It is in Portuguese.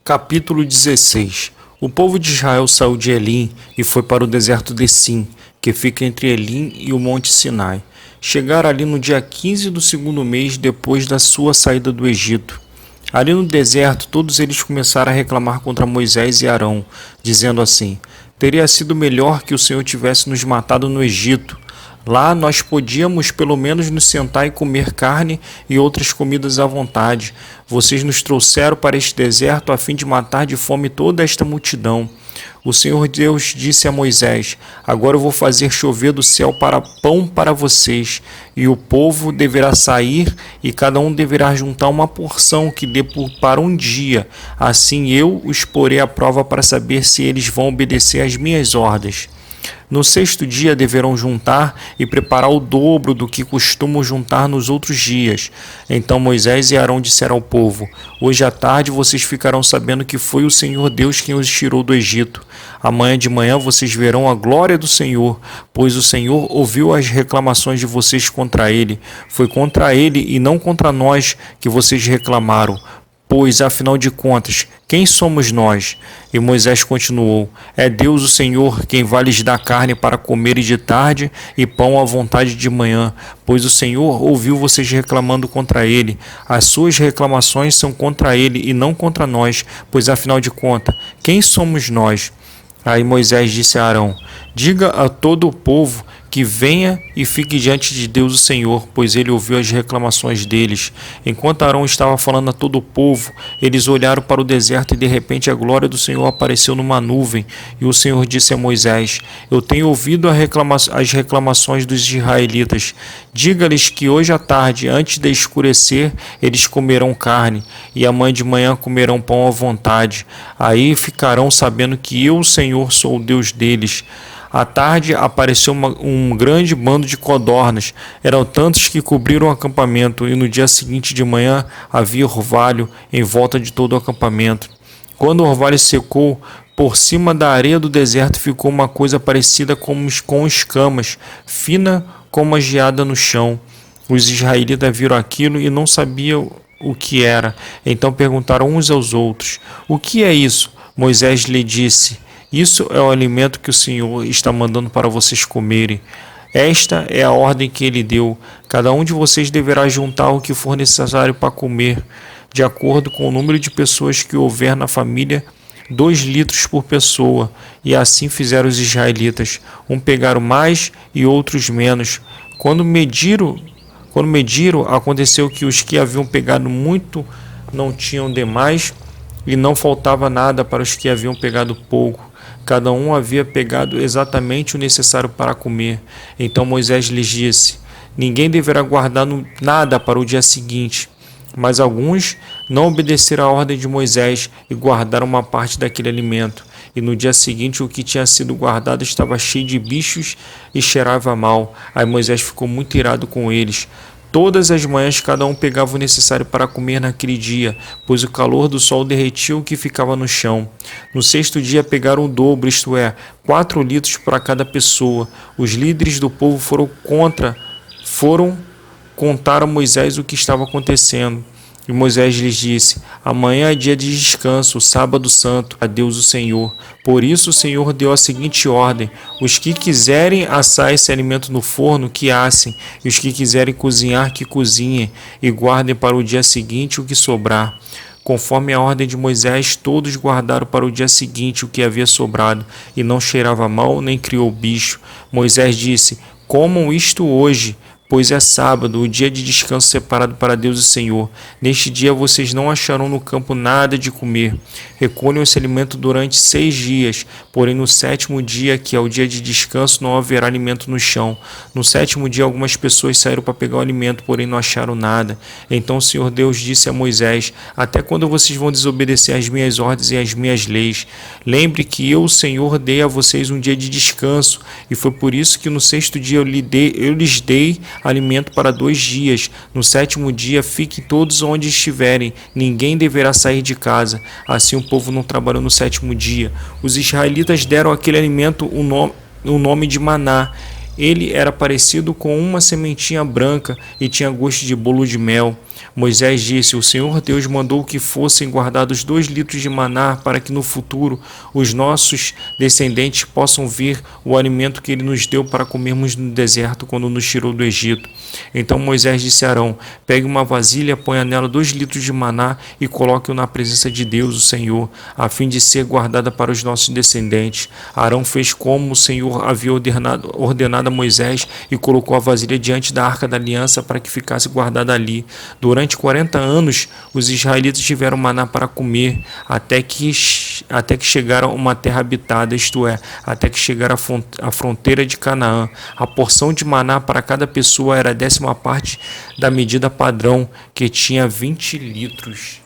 Capítulo 16. O povo de Israel saiu de Elim e foi para o deserto de Sim, que fica entre Elim e o monte Sinai. Chegaram ali no dia 15 do segundo mês depois da sua saída do Egito. Ali no deserto, todos eles começaram a reclamar contra Moisés e Arão, dizendo assim: teria sido melhor que o Senhor tivesse nos matado no Egito. Lá nós podíamos pelo menos nos sentar e comer carne e outras comidas à vontade. Vocês nos trouxeram para este deserto a fim de matar de fome toda esta multidão. O Senhor Deus disse a Moisés: agora eu vou fazer chover do céu para pão para vocês, e o povo deverá sair, e cada um deverá juntar uma porção que dê para um dia. Assim eu os porei à prova para saber se eles vão obedecer às minhas ordens. No sexto dia deverão juntar e preparar o dobro do que costumam juntar nos outros dias. Então Moisés e Arão disseram ao povo: hoje à tarde vocês ficarão sabendo que foi o Senhor Deus quem os tirou do Egito. Amanhã de manhã vocês verão a glória do Senhor, pois o Senhor ouviu as reclamações de vocês contra ele. Foi contra ele e não contra nós que vocês reclamaram. Pois, afinal de contas, quem somos nós? E Moisés continuou: é Deus o Senhor quem vai lhes dar carne para comer de tarde e pão à vontade de manhã, pois o Senhor ouviu vocês reclamando contra ele. As suas reclamações são contra ele e não contra nós, pois afinal de contas, quem somos nós? Aí Moisés disse a Arão: diga a todo o povo que venha e fique diante de Deus o Senhor, pois ele ouviu as reclamações deles. Enquanto Arão estava falando a todo o povo, eles olharam para o deserto e de repente a glória do Senhor apareceu numa nuvem. E o Senhor disse a Moisés: eu tenho ouvido as reclamações dos israelitas. Diga-lhes que hoje à tarde, antes de escurecer, eles comerão carne, e amanhã de manhã comerão pão à vontade. Aí ficarão sabendo que eu, o Senhor, sou o Deus deles. À tarde apareceu um grande bando de codornas. Eram tantos que cobriram o acampamento, e no dia seguinte de manhã havia orvalho em volta de todo o acampamento. Quando o orvalho secou, por cima da areia do deserto ficou uma coisa parecida com escamas, fina como a geada no chão. Os israelitas viram aquilo e não sabiam o que era. Então perguntaram uns aos outros: o que é isso? Moisés lhe disse: isso é o alimento que o Senhor está mandando para vocês comerem. Esta é a ordem que ele deu: cada um de vocês deverá juntar o que for necessário para comer, de acordo com o número de pessoas que houver na família, 2 litros por pessoa. E assim fizeram os israelitas. Um pegaram mais e outros menos. Quando mediram, aconteceu que os que haviam pegado muito não tinham demais, e não faltava nada para os que haviam pegado pouco. Cada um havia pegado exatamente o necessário para comer. Então Moisés lhes disse: ninguém deverá guardar nada para o dia seguinte. Mas alguns não obedeceram à ordem de Moisés e guardaram uma parte daquele alimento. E no dia seguinte o que tinha sido guardado estava cheio de bichos e cheirava mal. Aí Moisés ficou muito irado com eles. Todas as manhãs cada um pegava o necessário para comer naquele dia, pois o calor do sol derretia o que ficava no chão. No sexto dia pegaram o dobro, isto é, 4 litros para cada pessoa. Os líderes do povo foram contar a Moisés o que estava acontecendo. E Moisés lhes disse: amanhã é dia de descanso, sábado santo, a Deus o Senhor. Por isso o Senhor deu a seguinte ordem: os que quiserem assar esse alimento no forno, que assem, e os que quiserem cozinhar, que cozinhem, e guardem para o dia seguinte o que sobrar. Conforme a ordem de Moisés, todos guardaram para o dia seguinte o que havia sobrado, e não cheirava mal, nem criou bicho. Moisés disse: comam isto hoje, pois é sábado, o dia de descanso separado para Deus e Senhor. Neste dia vocês não acharão no campo nada de comer. Recolham esse alimento durante 6 dias, porém no 7º dia, que é o dia de descanso, não haverá alimento no chão. No 7º dia algumas pessoas saíram para pegar o alimento, porém não acharam nada. Então o Senhor Deus disse a Moisés: até quando vocês vão desobedecer às minhas ordens e às minhas leis? Lembre que eu, o Senhor, dei a vocês um dia de descanso, e foi por isso que no 6º dia eu lhes dei alimento para 2 dias. No 7º dia fiquem todos onde estiverem, ninguém deverá sair de casa. Assim o povo não trabalhou no 7º dia. Os israelitas deram àquele alimento o nome de maná. Ele era parecido com uma sementinha branca e tinha gosto de bolo de mel. Moisés disse: O Senhor Deus mandou que fossem guardados 2 litros de maná para que no futuro os nossos descendentes possam ver o alimento que ele nos deu para comermos no deserto quando nos tirou do Egito. Então Moisés disse a Arão: Pegue uma vasilha, ponha nela 2 litros de maná e coloque-o na presença de Deus, o Senhor, a fim de ser guardada para os nossos descendentes. Arão fez como o Senhor havia ordenado a Moisés e colocou a vasilha diante da arca da aliança para que ficasse guardada ali. Durante 40 anos, os israelitas tiveram maná para comer, até que chegaram a uma terra habitada, isto é, até que chegaram à fronteira de Canaã. A porção de maná para cada pessoa era a 10ª parte da medida padrão, que tinha 20 litros.